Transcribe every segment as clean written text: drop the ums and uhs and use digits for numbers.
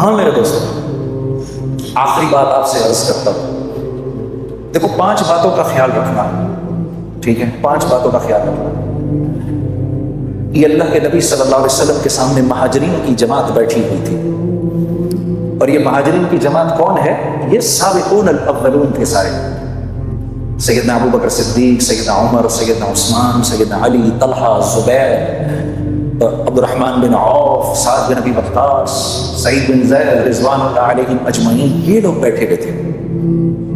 ہاں میرے دوستوں، آخری بات آپ سے عرض کرتا ہوں، دیکھو 5 باتوں کا خیال رکھنا، ٹھیک ہے؟ 5 باتوں کا خیال رکھنا۔ یہ اللہ کے نبی صلی اللہ علیہ وسلم کے سامنے مہاجرین کی جماعت بیٹھی ہوئی تھی، اور یہ مہاجرین کی جماعت کون ہے؟ یہ سابقون الاولون تھے سارے، سیدنا ابو بکر صدیق، سیدنا عمر، سیدنا عثمان، سیدنا علی، طلحہ، زبیر، عبد الرحمن بن عوف، سعد بن ابی وقاص، سعید بن زید، رضوان اللہ علیہم اجمعین، یہ لوگ بیٹھے ہوئے تھے،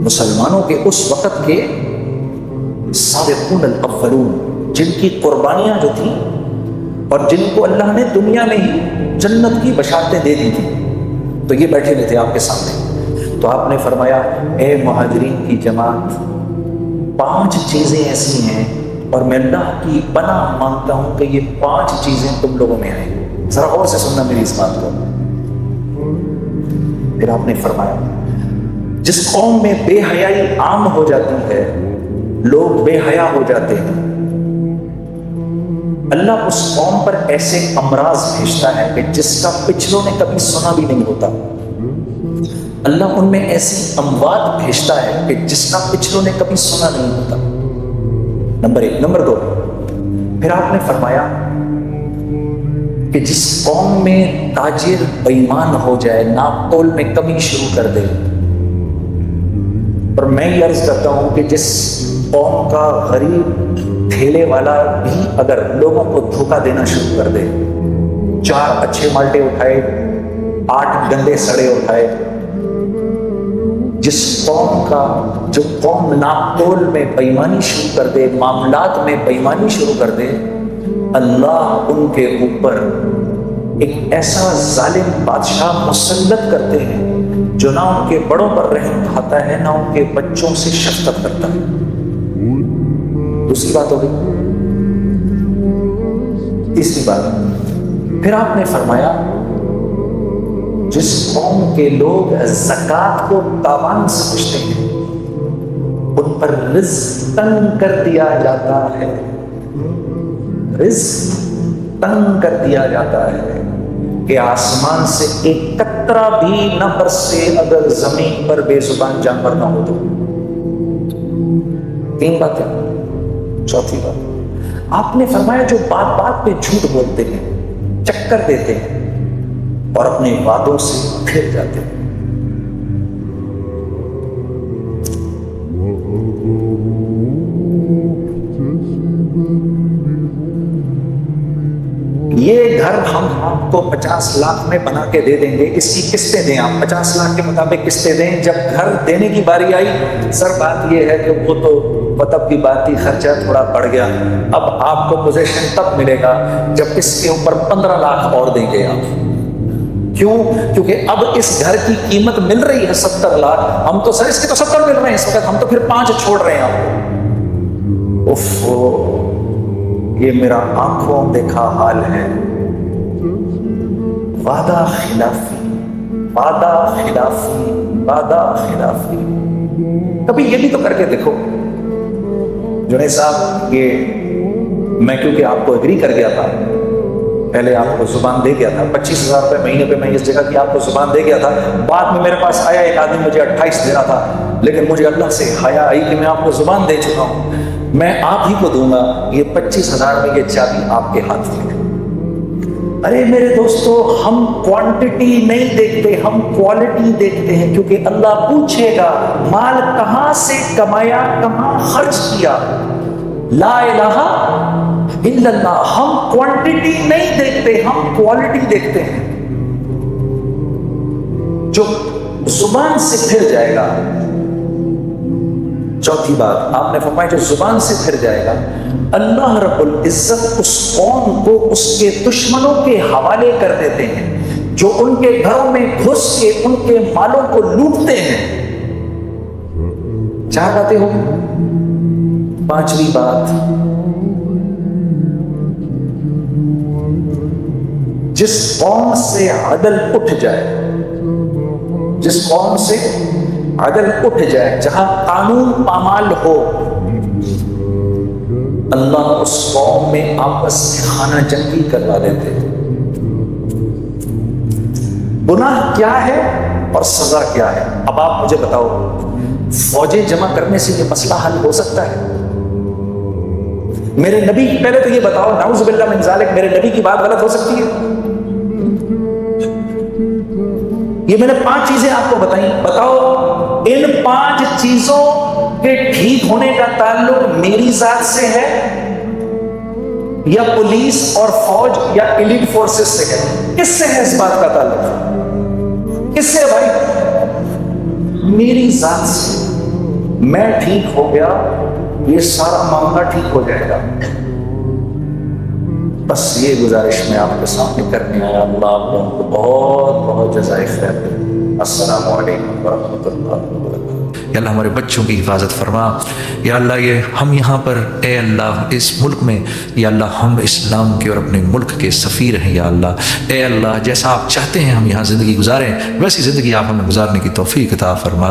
مسلمانوں کے اس وقت کے سابقون الاولون، جن کی قربانیاں جو تھیں اور جن کو اللہ نے دنیا میں ہی جنت کی بشارتیں دے دی تھیں، تو یہ بیٹھے ہوئے تھے آپ کے سامنے۔ تو آپ نے فرمایا، اے مہاجرین کی جماعت، 5 چیزیں ایسی ہیں اور میں اللہ کی پناہ مانگتا ہوں کہ یہ 5 چیزیں تم لوگوں میں آئیں۔ ذرا غور سے سننا میری اس بات کو۔ پھر آپ نے فرمایا، جس قوم میں بے حیائی عام ہو جاتی ہے، لوگ بے حیا ہو جاتے ہیں، اللہ اس قوم پر ایسے امراض بھیجتا ہے کہ جس کا پچھلوں نے کبھی سنا بھی نہیں ہوتا۔ اللہ ان میں ایسی اموات بھیجتا ہے کہ جس کا پچھلوں نے کبھی سنا نہیں ہوتا۔ نمبر 1۔ نمبر 2، پھر آپ نے فرمایا کہ جس قوم میں تاجر بے ایمان ہو جائے، ناپ تول میں کمی شروع کر دے، اور میں یہ عرض کرتا ہوں کہ جس قوم کا غریب ٹھیلے والا بھی اگر لوگوں کو دھوکہ دینا شروع کر دے، 4 اچھے مالٹے اٹھائے، 8 گندے سڑے اٹھائے، جو قوم ناپ تول میں بےایمانی شروع کر دے، معاملات میں بےایمانی شروع کر دے، اللہ ان کے اوپر ایک ایسا ظالم بادشاہ مسلط کرتے ہیں جو نہ ان کے بڑوں پر رحم کھاتا ہے، نہ ان کے بچوں سے شفقت کرتا ہے۔ دوسری بات ہو گئی۔ تیسری بات، پھر آپ نے فرمایا، جس قوم کے لوگ زکوٰۃ کو تاوان سمجھتے ہیں، ان پر رزق تنگ کر دیا جاتا ہے، رزق تنگ کر دیا جاتا ہے کہ آسمان سے ایک قطرہ بھی نہ برسے اگر زمین پر بے زبان جانور نہ ہو تو۔ 3 باتیں۔ چوتھی بات، آپ نے فرمایا جو بات بات پہ جھوٹ بولتے ہیں، چکر دیتے ہیں اور اپنے وعدوں سے پھر جاتے ہیں۔ یہ گھر ہم آپ کو 50 لاکھ میں بنا کے دے دیں گے، اس کی قسطیں دیں، آپ 50 لاکھ کے مطابق قسطیں دیں۔ جب گھر دینے کی باری آئی، سر بات یہ ہے کہ وہ تو مطلب کی بات ہی، خرچہ تھوڑا بڑھ گیا، اب آپ کو پوزیشن تب ملے گا جب اس کے اوپر 15 لاکھ اور دیں گے آپ۔ کیوں؟ کیونکہ اب اس گھر کی قیمت مل رہی ہے 70 لاکھ، ہم تو سر اس کے تو 70 مل رہے ہیں اس وقت، ہم تو پھر 5 چھوڑ رہے ہیں آپ کو۔ اوفو، یہ میرا آنکھوں دیکھا حال ہے۔ وعدہ خلافی، وعدہ خلافی، وعدہ خلافی۔ کبھی یہ بھی تو کر کے دیکھو جنید صاحب، یہ میں کیونکہ آپ کو ایگری کر گیا تھا، پہلے آپ کو زبان دے گیا تھا، 25,000 روپے مہینے پہ میں اس جگہ کی آپ کو زبان دے گیا تھا، بعد میں میرے پاس آیا ایک آدمی مجھے 28 دے رہا تھا، لیکن مجھے اللہ سے حیا آئی کہ میں آپ کو زبان دے چکا ہوں، میں آپ ہی کو دوں گا، یہ 25,000 میں یہ چابی آپ کے ہاتھ میں ہے۔ ارے میرے دوستو، ہم کوانٹٹی نہیں دیکھتے، ہم کوالٹی دیکھتے ہیں، کیونکہ اللہ پوچھے گا مال کہاں سے کمایا، کہاں خرچ کیا۔ لا الہ الا اللہ۔ ہم کوانٹٹی نہیں دیکھتے، ہم کوالٹی دیکھتے ہیں۔ جو زبان سے پھر جائے گا، چوتھی بات آپ نے فرمایا، جو زبان سے پھر جائے گا، اللہ رب العزت اس قوم کو اس کے دشمنوں کے حوالے کر دیتے ہیں، جو ان کے گھروں میں گھس کے ان کے مالوں کو لوٹتے ہیں۔ 4 باتیں ہو گئی۔ 5ویں بات، جس قوم سے عدل اٹھ جائے، جس قوم سے عدل اٹھ جائے، جہاں قانون پامال ہو، اللہ اس قوم میں آپس میں خانہ جنگی کروا دیتے۔ گناہ کیا ہے اور سزا کیا ہے؟ اب آپ مجھے بتاؤ، فوجیں جمع کرنے سے یہ مسئلہ حل ہو سکتا ہے؟ میرے نبی، پہلے تو یہ بتاؤ، نعوذ باللہ من ذالک، میرے نبی کی بات غلط ہو سکتی ہے؟ یہ میں نے 5 چیزیں آپ کو بتائیں، بتاؤ ان 5 چیزوں کے ٹھیک ہونے کا تعلق میری ذات سے ہے یا پولیس اور فوج یا ایلیٹ فورسز سے ہے؟ کس سے ہے اس بات کا تعلق؟ کس سے بھائی؟ میری ذات سے۔ میں ٹھیک ہو گیا، یہ سارا معاملہ ٹھیک ہو جائے گا۔ بس یہ گزارش میں آپ کے سامنے کرنے آیا۔ اللہ آپ لوگوں کو بہت بہت جزائے خیر دے۔ السلام علیکم ورحمۃ اللہ وبرکاتہ۔ یا اللہ ہمارے بچوں کی حفاظت فرما، یا اللہ یہ ہم یہاں پر اے اللہ اس ملک میں، یا اللہ ہم اسلام کے اور اپنے ملک کے سفیر ہیں، یا اللہ اے اللہ جیسا آپ چاہتے ہیں ہم یہاں زندگی گزاریں ویسی زندگی آپ ہمیں گزارنے کی توفیق عطا فرما۔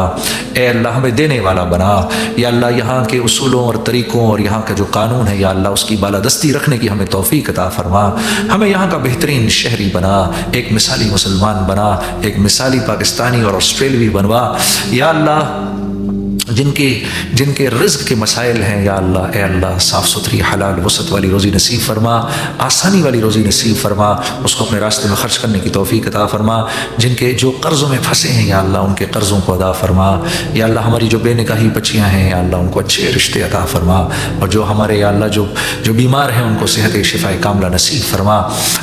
اے اللہ ہمیں دینے والا بنا، یا اللہ یہاں کے اصولوں اور طریقوں اور یہاں کا جو قانون ہے یا اللہ اس کی بالادستی رکھنے کی ہمیں توفیق عطا فرما۔ ہمیں یہاں کا بہترین شہری بنا، ایک مثالی مسلمان بنا، ایک مثالی پاکستانی اور آسٹریلوی بنوا، یا اللہ جن کے رزق کے مسائل ہیں یا اللہ اے اللہ صاف ستھری حلال وسط والی روزی نصیب فرما، آسانی والی روزی نصیب فرما، اس کو اپنے راستے میں خرچ کرنے کی توفیق عطا فرما۔ جن کے جو قرضوں میں پھنسے ہیں یا اللہ ان کے قرضوں کو ادا فرما، یا اللہ ہماری جو بے نکاحی بچیاں ہیں یا اللہ ان کو اچھے رشتے عطا فرما، اور جو ہمارے یا اللہ جو بیمار ہیں ان کو صحت شفا کاملہ نصیب فرما۔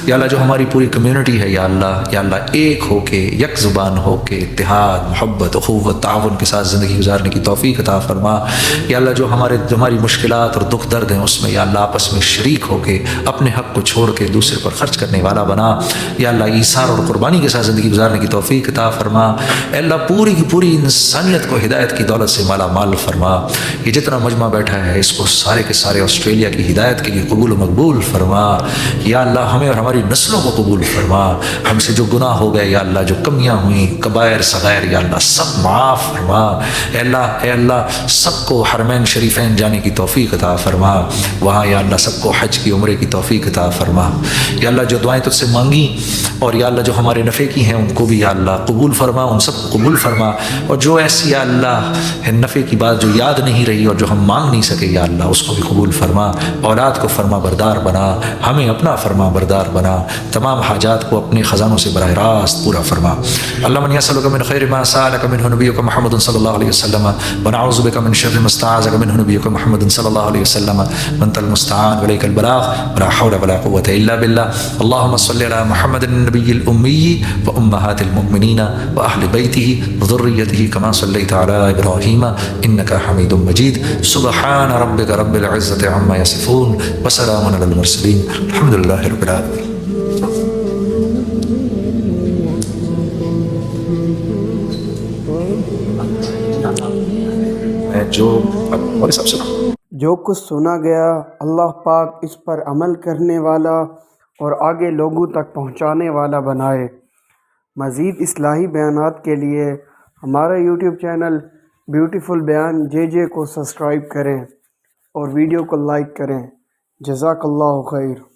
یا اللہ جو ہماری پوری کمیونٹی ہے یا اللہ ایک ہو کے یک زبان ہو کے اتحاد محبت اخوت تعاون کے ساتھ زندگی گزارنے کی توفیق عطا فرما۔ یا اللہ جو ہماری مشکلات اور دکھ درد ہیں اس میں یا اللہ آپس میں شریک ہو کے اپنے حق کو چھوڑ کے دوسرے پر خرچ کرنے والا بنا۔ یا اللہ ایثار اور قربانی کے ساتھ زندگی گزارنے کی توفیق عطا فرما۔ اے اللہ پوری کی پوری انسانیت کو ہدایت کی دولت سے مالا مال فرما۔ یہ جتنا مجمع بیٹھا ہے اس کو سارے کے سارے آسٹریلیا کی ہدایت کے لیے قبول و مقبول فرما۔ یا اللہ ہمیں اور ہماری نسلوں کو قبول فرما۔ ہم سے جو گناہ ہو گئے یا اللہ جو کمیاں ہوئیں کبائر صغائر یا اللہ سب معاف فرما۔ اے اللہ سب کو حرمین شریفین جانے کی توفیق عطا فرما، وہاں یا اللہ سب کو حج کی عمرے کی توفیق عطا فرما۔ یا اللہ جو دعائیں تجھ سے مانگی اور یا اللہ جو ہمارے نفع کی ہیں ان کو بھی یا اللہ قبول فرما، ان سب کو قبول فرما، اور جو ایسی یا اللہ نفع کی بات جو یاد نہیں رہی اور جو ہم مانگ نہیں سکے یا اللہ اس کو بھی قبول فرما۔ اولاد کو فرما بردار بنا، ہمیں اپنا فرما بردار بنا، تمام حاجات کو اپنے خزانوں سے براہ راست پورا فرما۔ اللہم انی اسألک من خیر ما سألک منہ نبیک محمد صلی اللہ علیہ وسلم ونعوذ بک من شر ما استعاذک منہ نبیک محمد صلی اللہ علیہ وسلم وانت المستعان وعلیک البلاغ ولا حول ولا قوة الا باللہ۔ اللہم صلی علی محمد النبی الامی وامہات المؤمنین واہل بیتہ وذریتہ کما صلیت علی ابراہیم انک حمید مجید۔ سبحان ربک رب العزة عما یصفون وسلام علی المرسلین الحمد للہ رب العالمین۔ جو کچھ سنا گیا اللہ پاک اس پر عمل کرنے والا اور آگے لوگوں تک پہنچانے والا بنائے۔ مزید اصلاحی بیانات کے لیے ہمارا یوٹیوب چینل بیوٹیفل بیان JJ کو سبسکرائب کریں اور ویڈیو کو لائک کریں۔ جزاک اللہ خیر۔